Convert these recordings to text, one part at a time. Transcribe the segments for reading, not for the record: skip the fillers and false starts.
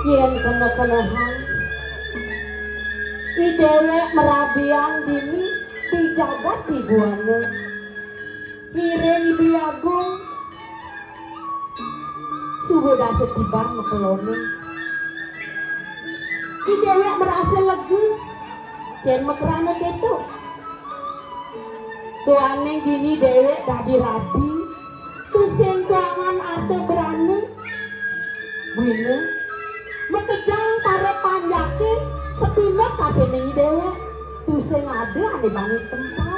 yen kene-kenehan di dewek merabian dini dijagat di buana ngiring ibu agung subuh dah setibang mekelone di dewek merasa legu jen mekerana gitu tuaneng dini dewek dah dirabi tusen kuangan atau berani bina mekejang para panjake setindak kabeh ning dewek tusen ada ane banget tempat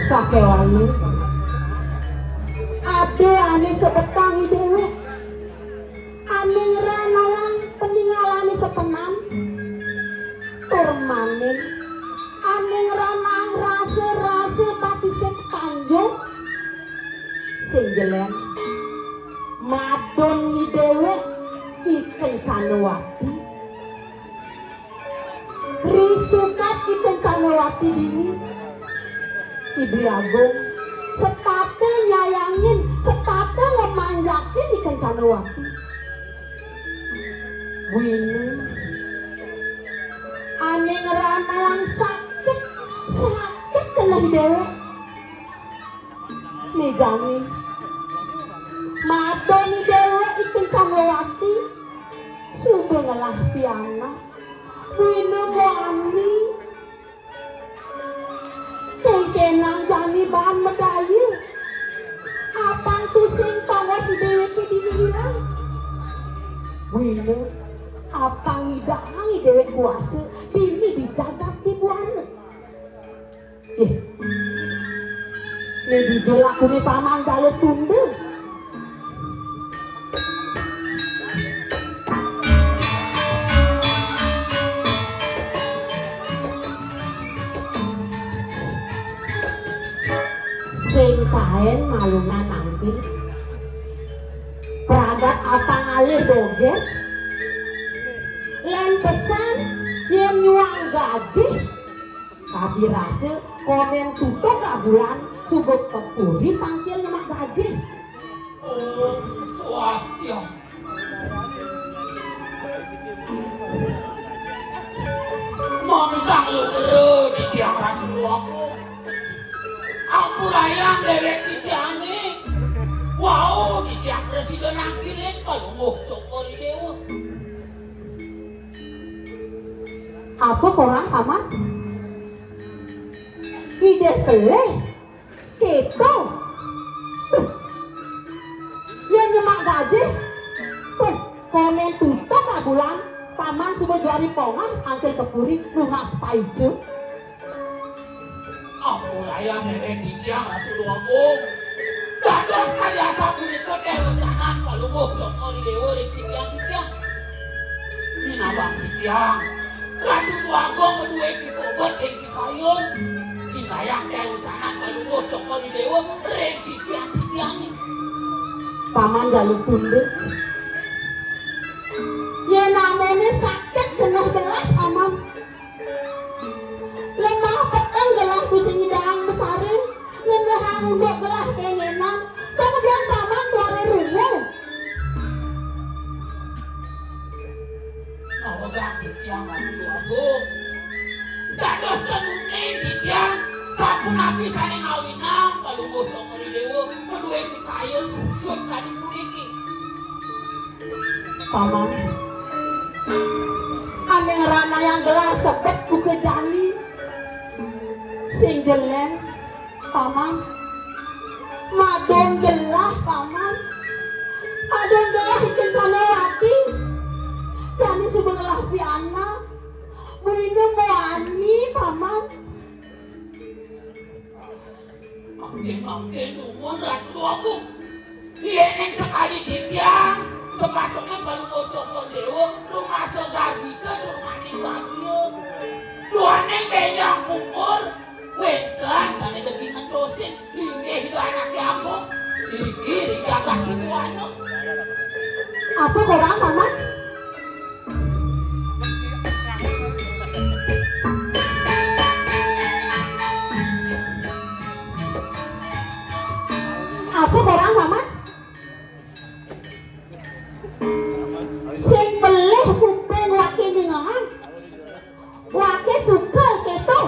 sakewani ada ane sebetang dewek ane ngeranalang peninggalane sepenan turmaning ane ngeranang rasa-rasa patisek panjang sing jelen madon ni dewek iken Canowati risukat iken Canowati dini Ibu Agung setate nyayangin setate ngemanjakin ikan Canowati Wini ane ngerana yang sakit kena dewek nih jani madoni dewek ikan Canowati sudah ngelah piana Wini wani kenang jani bahan medali apang tusing tawa si dewek dini hilang Wina apang idangi dewek kuasa dini dijagat di buana ini dijelak kuni paman galau tunda sing kain maluna nanti peragat apa ngalih doget lain pesan yang nyuang gaji tapi rasa komen tutup gak bulan subuk kepuri tampil nyemak gaji Swastiastu mami kang lu di tiang ratu aku aku layang dewek di tiangnya wow di tiang presiden angkilin kalau mau cokori dewa apa korang paman ide peleh keto yang nyemak gaji komen tutup gak bulan paman sudah juari pongah angkel kepuri lunas paicu aku layang dewek di tiang ratu luakung dados kaya sabu itu dewa canan kalau mau cokori dewa riksi tiang di tiang minabang di tiang ratu luakung kedua ikut yang dikayun dinayang dewa canan kalau mau cokori dewa riksi tiang di tiangnya paman jaluk tunda ya namanya sakit gelah-gelah paman lemah petang gelah pusing hidang besarin ngendahang untuk gelah kengenan kemudian paman keluar rumah nawagang di tiang ratu luakung dados tenuning di tiang sapu nabi saling ngawinang kalau mau cokori dewa kedua ikut susut tadi kuliki paman ane ngerana yang gelar sebet buka jani sing jelen paman madon gelah paman madon gelah ikan Canowati jani sebelah piana wina wani paman Mungkin umur ratu luakung iya neng sekali di tiang sepatutnya kalau mau cokor dewa rumah segardi ke rumah ning bagio dua neng benyang umur wedan sana ketingan dosen ini itu anak aku diri jaga kibuano Apa korang paman? Apa korang paman? Sing beleh kuping wake dengar, wake suka keto.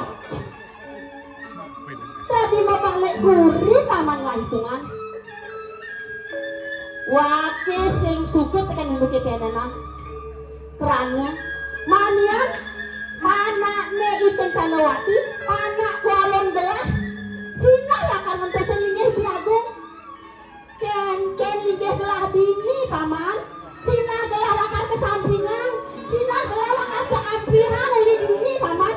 Tadi mau balik gurih paman lah hitungan. Wake sing suka tekan hendak kekenanan. Kerana manian mana ne ikan canawati, anak kualon gelah. Sina lah kan pesen linggih biagung. Ken linggih gelah dini paman. Sina gelah lakar ke sampingan. Sina gelah lakar ke ampihan ini dini paman.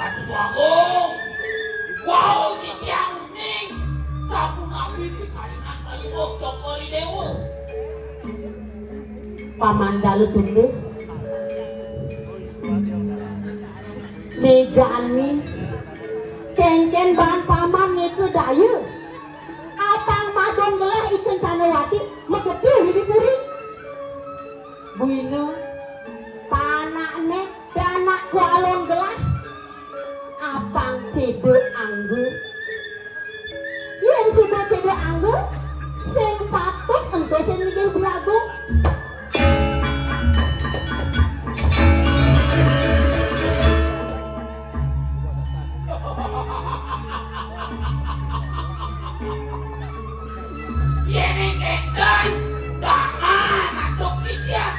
Aduh Agung, wow titiang ning, sapu nabi dikalinan bayi wong cokori dewa. Paman dalu tunggu. Mejani, ken bahan paman itu daya. Apang madong gelah ikan canawati, megede hidup puri. Buina, panakne, anak kualon gelah. Apang cedek anggur. Yang sudah cedek anggur, sing patut ente sing ligih biagung. Yeni kendan, dahan atuk titiang.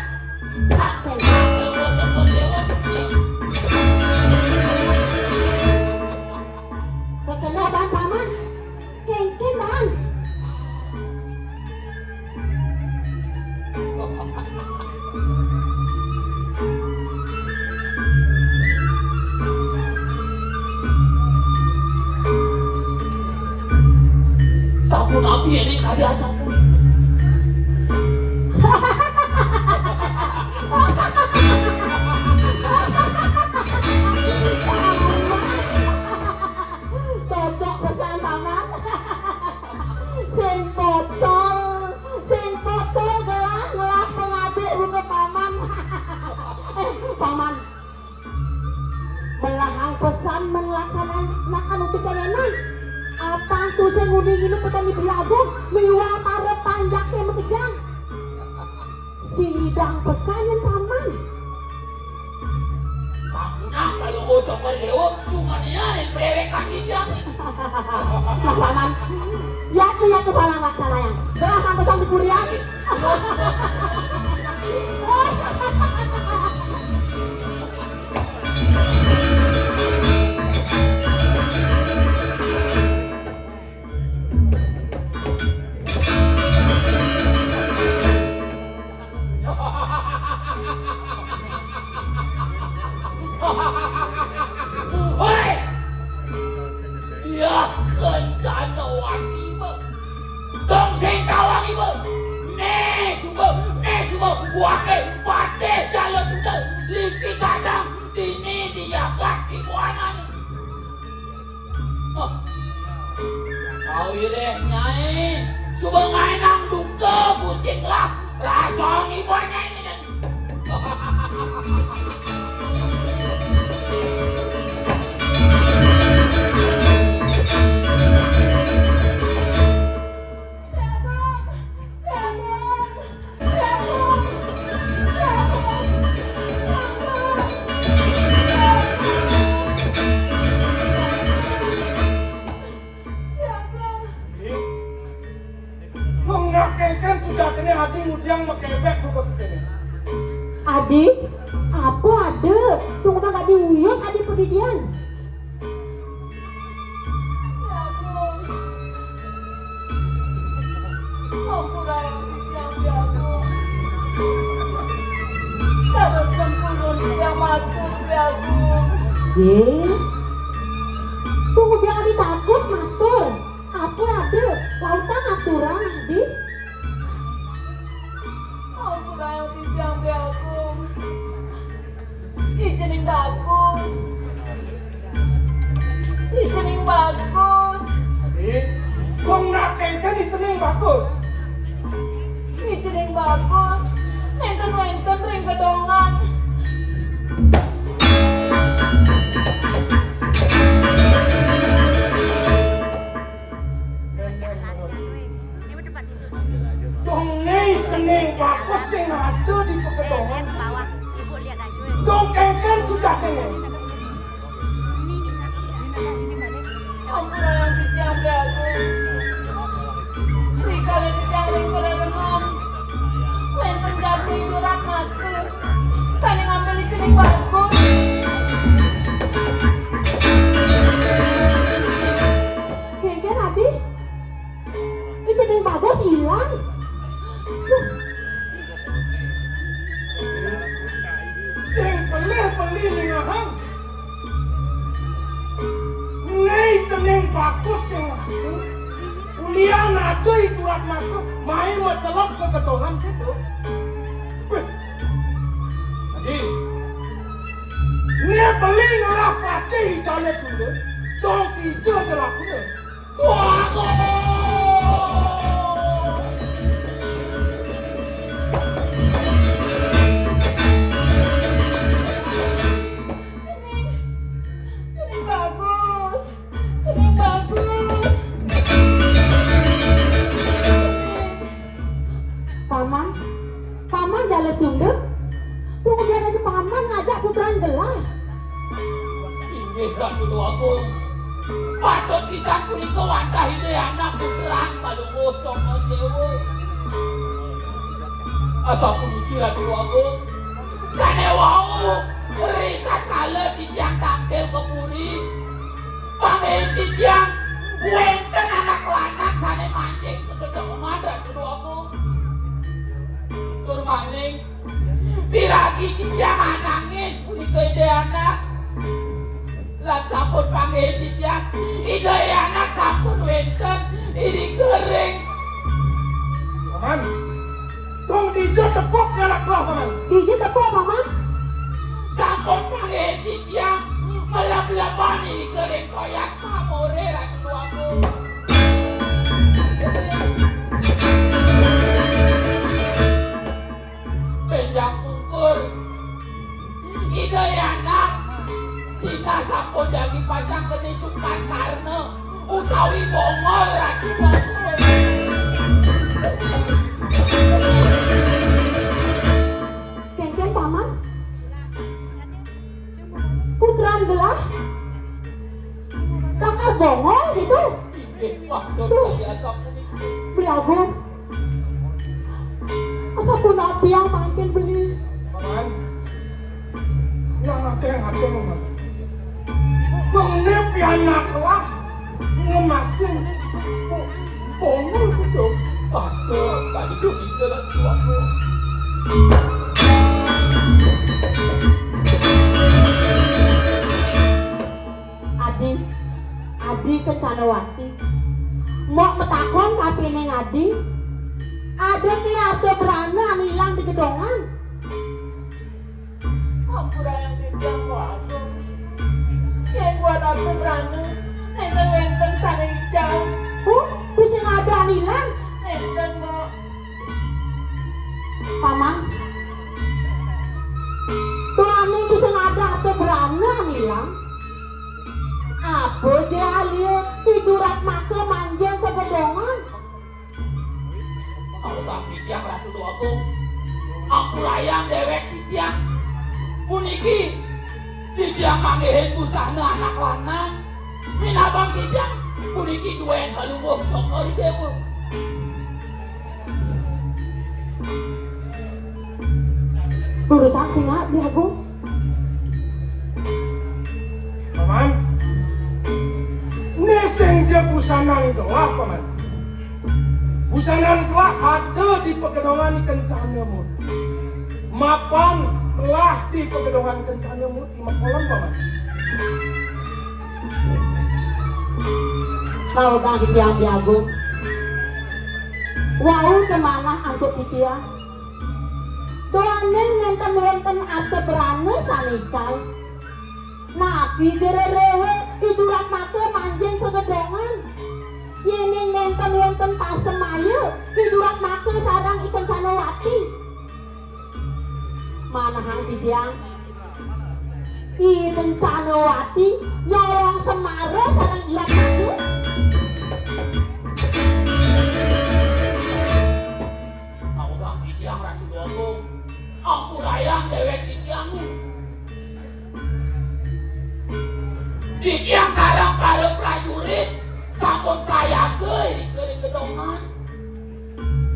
Sampai dewa cokor dewa sepi. Kekena bahan paman, ken bahan. Sapu nabi ini kada sapu itu. Cocok pesan paman. Sing pocol gelah pengabik bunga paman. Paman, melahang pesan melaksanakan upikarenan. Apa tuh sing ngunding ini petani biagung miwa para panjaknya mekejang. Sing hidang pesanan paman. Sampuna kalau mau cokor dewa, cuma dia yang perewekan titiang. Nah paman, ya tuh palang laksana yang gelah pesan di kurian. Hei! Ya kencana wati ba. Tong sing tawang iba. Ne suba wake pate jalan bener. Lipi kadang dini dijabat di buana ni. Kau ireh nyai. Suba ngainang duka puting lah. Rasong ibuanya ini dan. Mengakaikan sudah kena hati ngudiang makebek bukan kene. Adi, apa ada? Tunggu bang gak diuyuk adi pedidian. Tunggu biar adi takut matur. Apa ada? Lautan aturan adi. Ijening bagus bagus. Ijen bagus. Nenten-nenten ring gedongan. Dong nih cening bagus yang ada di pekedongan. Dong kengken sudah dengar. Ampun yang dijang bagus. Rika yang dijang ring gedongan. Nenten jatuh iuran mati. Saya ngambil ijen bagus. Kengken hati. Ijen bagus hilang. Sing beli ning ahang. Nih cening bagus yang ada. Kuliah ada ibuat maka main mencelok ke kedongan gitu. Wih. Jadi ini beli ngarah pati hijaunya dulu. Dong hijau jelakunya. Cening bagus. Cening bagus. Paman jalan tunduk. Kemudian ada paman ngajak putaran gelar. Ini Ratu Agung. Patut kisah punika wantah ide anak puteran kalungguh cokot dewa. Asa puniki Ratu Agung. Sane wau rita kala dijang tangkel kepuri. Pamen dijang wenten anak lanang sane mancing kededongan Ratu Agung. Tur maning piragi dijang nangis punika ide anak. Lan sampun panggih dijang ide anak sampun wenten ini kering. Paman, dong hijau tepuk ngalak lah paman. Hijau tepuk paman. Sampun panggih dijang melap-lapan ini kering koyak mamore Ratu Agung. Benjang pungkur ide anak Sina sampun dagi pajang kenisukan karena utawi bongol Ratu Agung. Kengken paman. Putaran gelar. Bakal bongol gitu. Inggih waktu kaya sampun Beli agung. Asa pun api yang makin beli. Paman, yang ada paman. Dong ini pianak lah ngemasin bongol gitu. Patut tadi demi ke Ratu Agung. Adi Kencanawati. Mau metakon tapi neng Adi. Ada ki ada berana hilang di gedongan. Ampura yang dijang aku. Yang buat aku berana. Nenten sana hijau. Bisa ada hilang. Nenten mau. Paman. Tuh aneh bisa ada atau berana hilang. Apa dia lihat tidurat maka manjang ke gedongan. Aku bang dijang Ratu Agung. Aku layang dewek dijang. Puniki dijang manggihin busana anak lanang. Minabang dijang puniki duen kalungguh cokot dewa. Urusan cengak di agung. Paman, neseng dia busanan gelah paman. Busanan gelah ada di pekedongan kencana mut. Mapan telah di pekedongan kencana mut di makolam paman. Kalau bang dijang di agung. Wau kemana angkut itia? Doanen ngenten ate berane sanical. Nabi gererehe idurat mata manjeng ke gedongan. Yening nenten pasem ayu hidurat make sarang ikan Canowati. Manahang bidiang ikan Canowati nyolong semara sarang irat make. Aku bang bidiang Ratu Doagung. Aku rayang dewek bidiangnya. Bidiang sarang para prajurit sampun saya ke gedongan.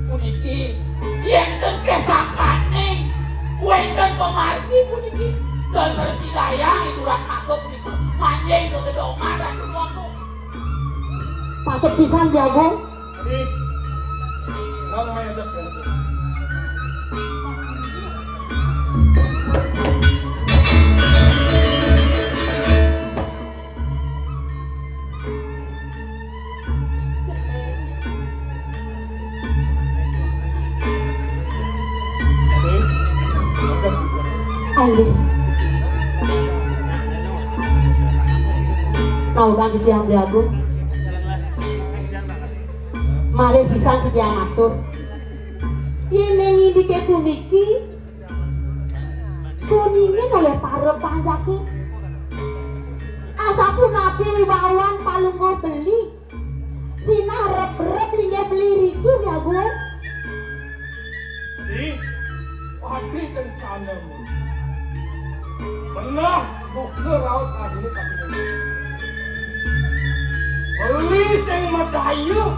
Puniki yenten kesangkaning wenten pemargi puniki dan bersidaya iduran aku puniki manjing ke gedongan dan bermono. Patut pisan jago. Jadi, nang may ajak ka. Ayo. Naudang di tiang jago. Mari pisan ke tiang atur. Ini ngidike puniki. Kuningin oleh para panjaki. Asapun nabi wibawan palunggo beli. Sina rep-rep hingga beli riki jago. Jadi, padi kencana mo. Menah buka raos adine kapiten. Beli sing madayu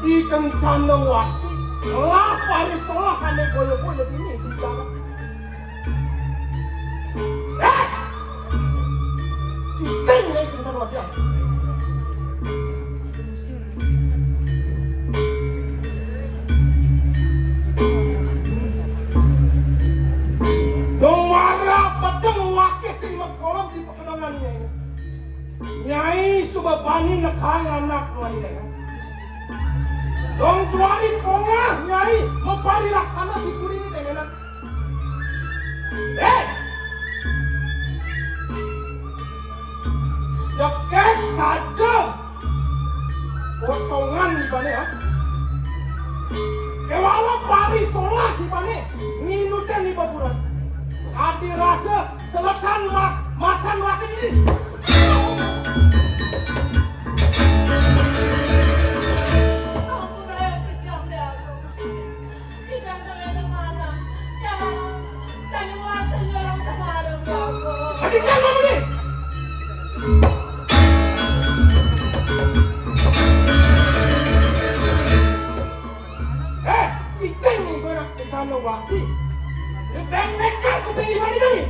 di kencana wati. Lah pari salah kane goyo-goyo ini di jalan. Si ceng nih kencana wati. Domara peteng wakil sing makolong di pekenangannya ini. Nyai subabani nekang anak lainnya. Dong juali pongah nyai mempari laksana di kuring dengan. Deket saja potongan di mana ya? Kewala pari solah di mana? Nginutan di baburan. Hati rasa selekan makan wakil ini. Hadikan mama ni. Cicing ni kau nak kesana wakil. Bek-bekan ku pergi mana tadi?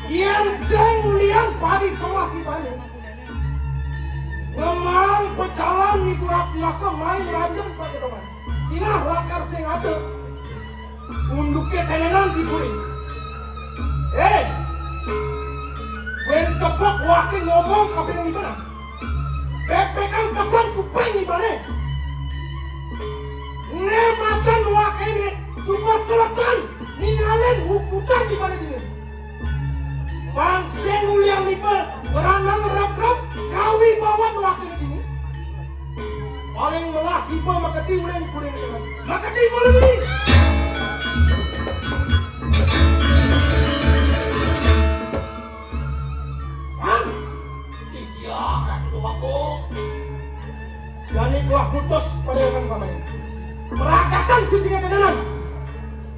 Yang sengulian padi salah di mana? Memang pecalan ni kurak maka main rajin pada teman. Sinah lakar sing ada. Unduknya tenenan di kuring. Wen cepok wakil ngomong kapil ni mana? Bek-bekan pesan ku pergi mana? Nemacan wakil ni Suka selatan ninggalin hukutan di mana ini. Bang sengulian liper beranang rap-rap kawi bawan wakil ini. Paling melah hiba maka tiulen kuring dengan. Maka tiulen ini. Bang, Iya, Ratu Doagung. dan itulah putus pada orang paman. Meragakan cicingnya tenanan.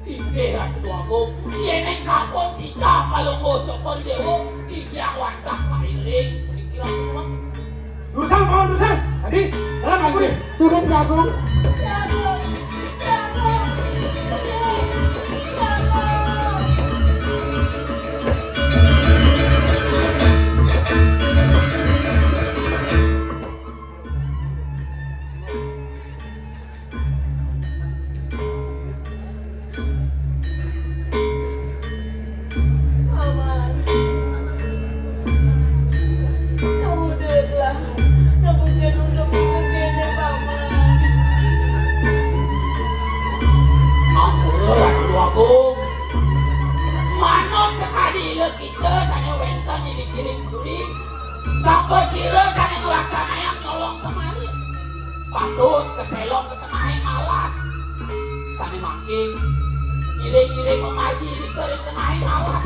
Ike Ratu Doagung. Yeneng sampun kita palunggo cokor dewo. Ikiang wandak sairing. Puniki Ratu Doagung. Lurusang paman lurusang. Adi, dalam aku ni. Turun jago. Kita sana wenten di kiring kuring sampai sira sana laksana yang nyolong semari. Patut keselong ke tengahing alas. Sani mangking, iring-iring memaji di kering tengahing alas.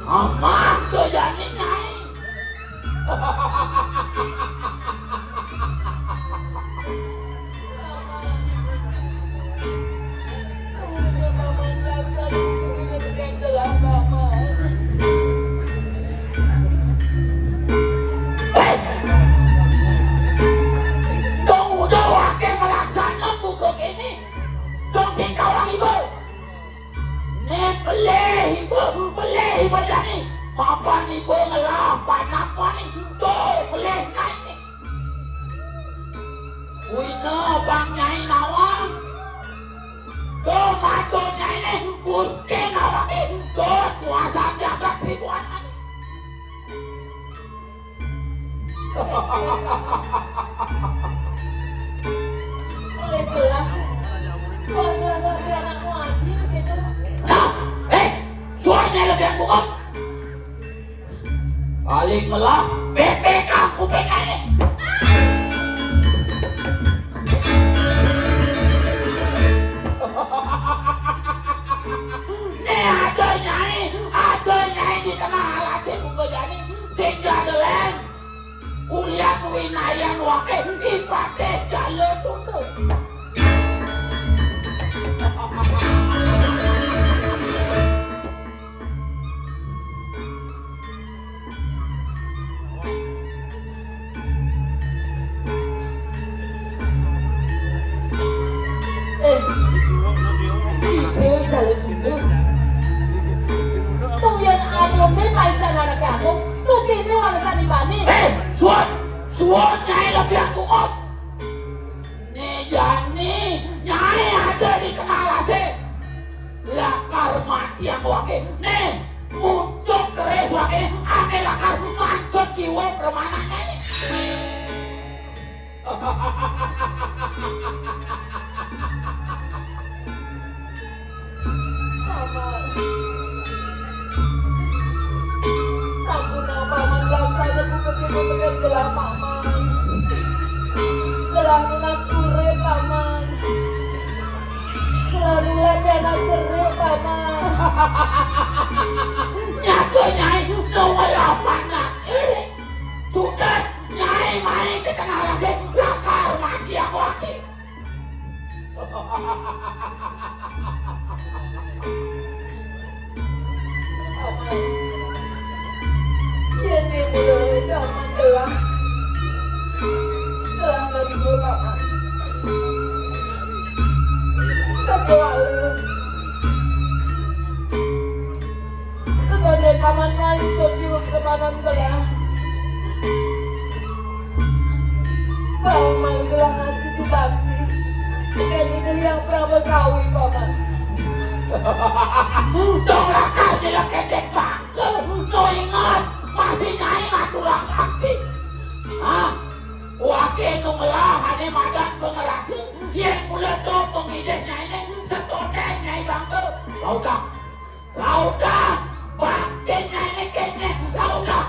Aman tuh jadi nyai. Tunggu wake melaksana bukuk ini. Tunggu kawan ibu. Ne pelih ibu jadi. Papan ibu ngelah panapan itu pelih naik. Wina bang nyai nawang. Tuh matu nyai ini gusti nawang itu kuasa jagat ribuan. Nah, suaranya lebih yang bukok. Balik melak, BPK kuping ini. Nih ada nyai di tengah alatnya buka jadi sehingga delen. Kuliah winayan wakil ipate jalur tunggu. Suon nyai lebih aku op. Nih jani nyai ada di kenalase. Lakar mati yang wakil. Nih muncul keres wakil. Ane lakar mancot jiwa permanannya ini. Gelah paman, gelah nunas kure paman, gelah nulas dana cerik paman. Nyata nyai nunggu nak cerik. Sudah nyai main ke tengah lagi lakar mati yang wakil. Paman, ini mulai paman gelah beribu paman. Sebagai paman mancot di kemanan gelah. Paman gelah ngasih dibakti. Bukan ini yang Prabu kawi paman. Dong lakar tidak kedek bangke. No ingat masih nyai ngatulang aktif. Hah? Wakil nunglah hane madan pengerasi. Yang mulai to pengidehnya ini setondeng nyai bangke. Laudah. Bakenya ini kene. Laudah.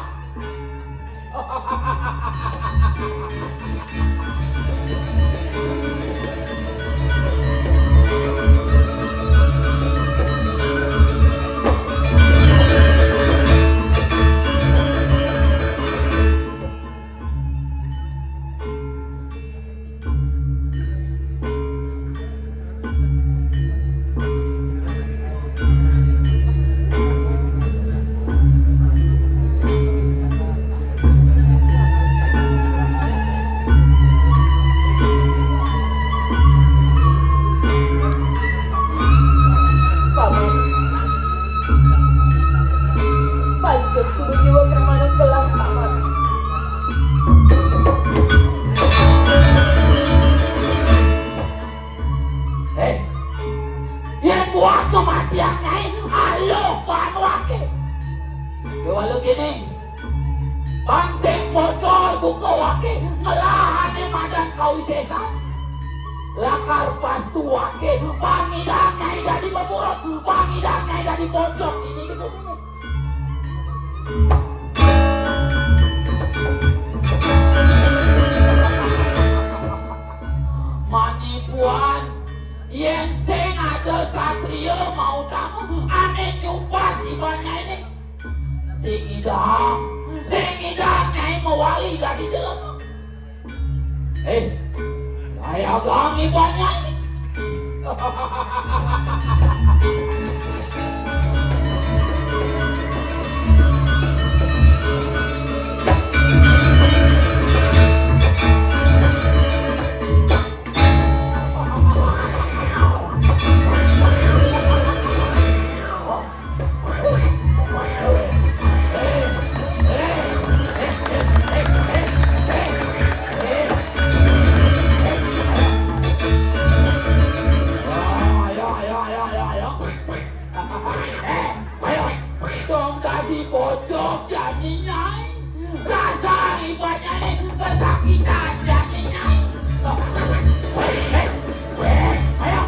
Ajeng sudah jiwa kemana gelang tamat. Yang buat kematian Nyai, halo panwake. Walau gini, bangseng bocor buka wake, ngelahane madan kau sesa. Lakar pastu wake, pangidang Nyai dari beburuk, pangidang Nyai dari bocor. Ini gitu. Manipuan yang seng ada satria mau tamu aneh nyumpat di banyak ini sing idang Nyai mewali dari dalam saya gangi banyak ini dong tadi bocok jadi Nyai rasa ribanya nih kesakitan jadi Nyai ayo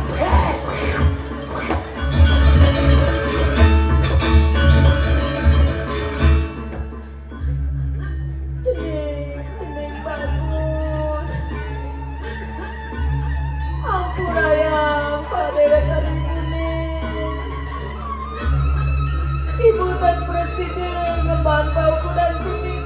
Cening bagus. Ampurayang padewek hari kuning. Ibu dan presiden ngembangkau kudan cening.